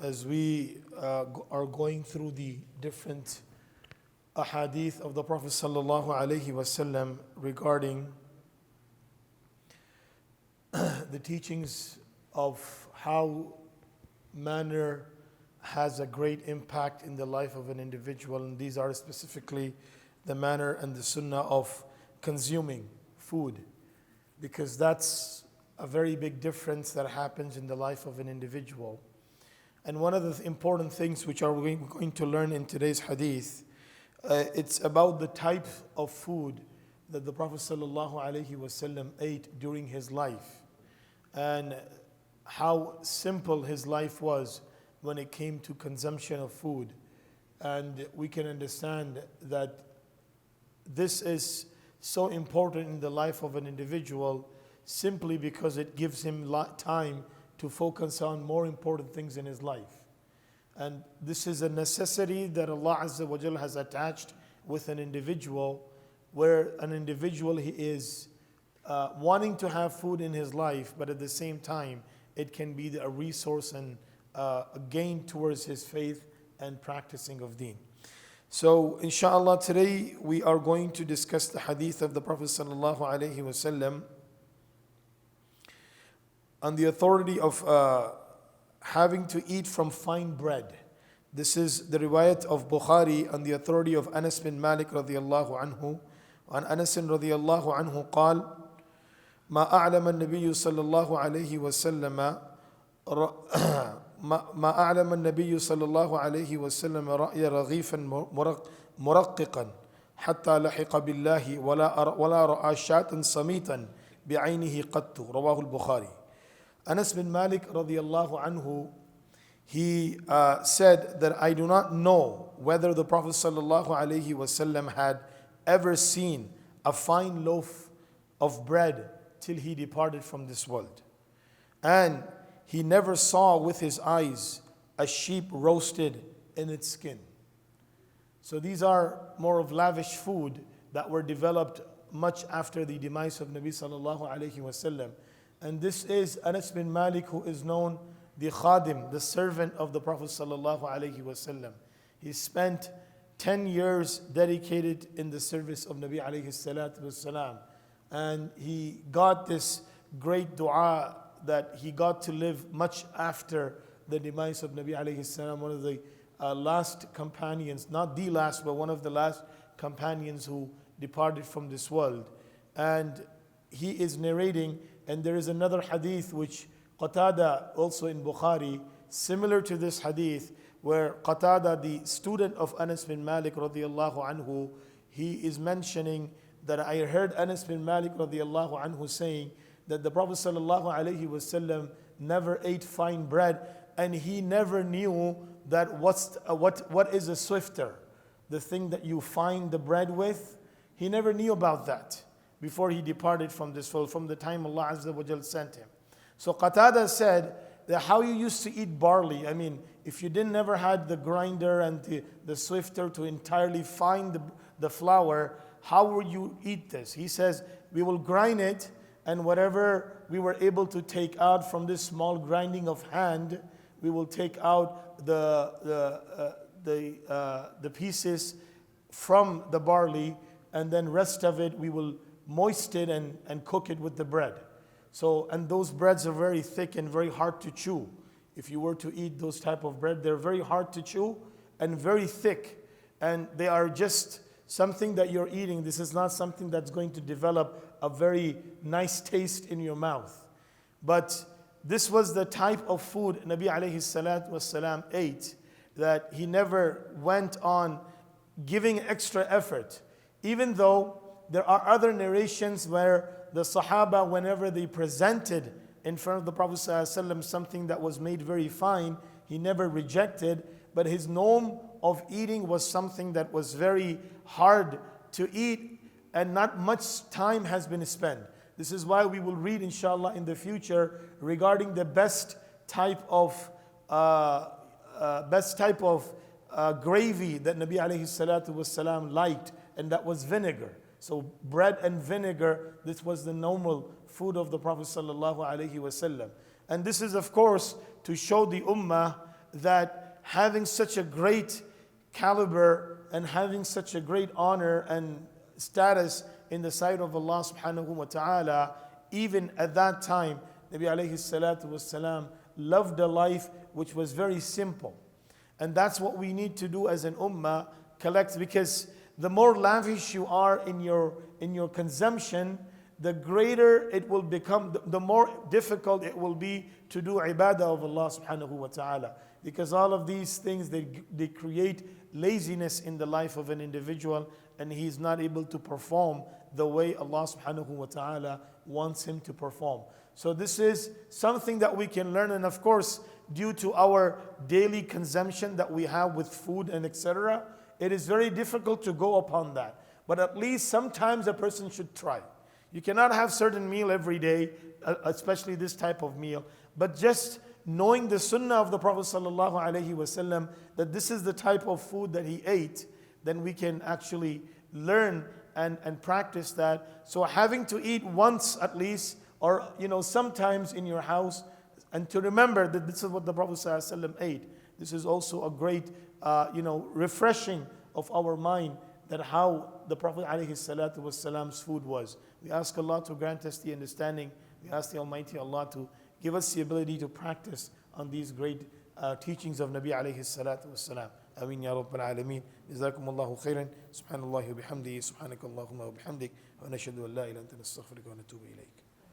as we are going through the different ahadith of the Prophet sallallahu alaihi wasallam regarding the teachings of how manner has a great impact in the life of an individual, and these are specifically the manner and the sunnah of consuming food, because that's a very big difference that happens in the life of an individual. And one of the important things which we're going to learn in today's hadith, it's about the type of food that the Prophet ﷺ ate during his life, and how simple his life was when it came to consumption of food. And we can understand that this is so important in the life of an individual simply because it gives him time to focus on more important things in his life. And this is a necessity that Allah Azza wa Jal has attached with an individual, where an individual he is wanting to have food in his life, but at the same time it can be a resource and a gain towards his faith and practicing of deen. So inshallah today we are going to discuss the hadith of the Prophet sallallahu alaihi wasallam on the authority of having to eat from fine bread. This is the riwayat of Bukhari on the authority of Anas bin Malik radiyallahu anhu. عن أنس رضي الله عنه قال ما أعلم النبي صلى الله عليه وسلم ما أعلم النبي صلى الله عليه وسلم رأي رغيفا مرققا حتى لحق بالله ولا رأى شاة صميتا بعينه قط. رواه البخاري. Anas bin Malik radiyallahu anhu, he said that I do not know whether the Prophet sallallahu alaihi wasallam had ever seen a fine loaf of bread till he departed from this world, and he never saw with his eyes a sheep roasted in its skin. So these are more of lavish food that were developed much after the demise of Nabi sallallahu alaihi wasallam. And this is Anas bin Malik, who is known the khadim, the servant of the Prophet sallallahu alaihi wasallam. He spent 10 years dedicated in the service of Nabi alayhi salatu wasalam. And he got this great dua that he got to live much after the demise of Nabi alayhi salam, one of the last companions, not the last, but one of the last companions who departed from this world. And he is narrating, and there is another hadith which Qatada, also in Bukhari, similar to this hadith, where Qatada, the student of Anas bin Malik radiyallahu anhu, he is mentioning that I heard Anas bin Malik radiyallahu anhu saying that the Prophet sallallahu alaihi wasallam never ate fine bread, and he never knew that what is a swifter, the thing that you find the bread with. He never knew about that before he departed from this world, from the time Allah Azza wa Jal sent him. So Qatada said that how you used to eat barley, I mean, if you never had the grinder and the swifter to entirely find the flour, how would you eat this? He says, we will grind it, and whatever we were able to take out from this small grinding of hand, we will take out the pieces from the barley, and then rest of it we will moisten it and cook it with the bread. So, and those breads are very thick and very hard to chew. If you were to eat those type of bread, they're very hard to chew and very thick, and they are just something that you're eating. This is not something that's going to develop a very nice taste in your mouth. But this was the type of food Nabi alayhi salatu wasalam ate, that he never went on giving extra effort. Even though there are other narrations where the Sahaba, whenever they presented in front of the Prophet ﷺ something that was made very fine, he never rejected, but his norm of eating was something that was very hard to eat, and not much time has been spent. This is why we will read inshallah in the future regarding the best type of gravy that Nabi alayhi salatu wasalam liked, and that was vinegar. So bread and vinegar, this was the normal food of the Prophet sallallahu alaihi wasallam. And this is of course to show the ummah that having such a great caliber and having such a great honor and status in the sight of Allah subhanahu wa ta'ala, even at that time, Nabi alayhi salatu wasalam loved a life which was very simple. And that's what we need to do as an ummah, collect, because the more lavish you are in your consumption, the greater it will become, the more difficult it will be to do ibadah of Allah subhanahu wa ta'ala. Because all of these things, they create laziness in the life of an individual, and he is not able to perform the way Allah subhanahu wa ta'ala wants him to perform. So this is something that we can learn, and of course, due to our daily consumption that we have with food and etc., it is very difficult to go upon that. But at least sometimes a person should try. You cannot have certain meal every day, especially this type of meal, but just knowing the sunnah of the Prophet sallallahu alaihi wasallam, that this is the type of food that he ate, then we can actually learn and practice that. So having to eat once at least, or sometimes in your house, and to remember that this is what the Prophet sallallahu alaihi wasallam ate. This is also a great refreshing of our mind, that how the Prophet ﷺ's food was. We ask Allah to grant us the understanding. We ask the Almighty Allah to give us the ability to practice on these great teachings of Nabi alayhi salatu wassalam. Ameen ya Rabbal Alameen. Jazakum Allahu khairan. Subhanallah wa bihamdihi. Subhanakallahumma wa bihamdik. Wa nashhadu an la ilaha illa anta nastaghfiruka wa natubu ilayk.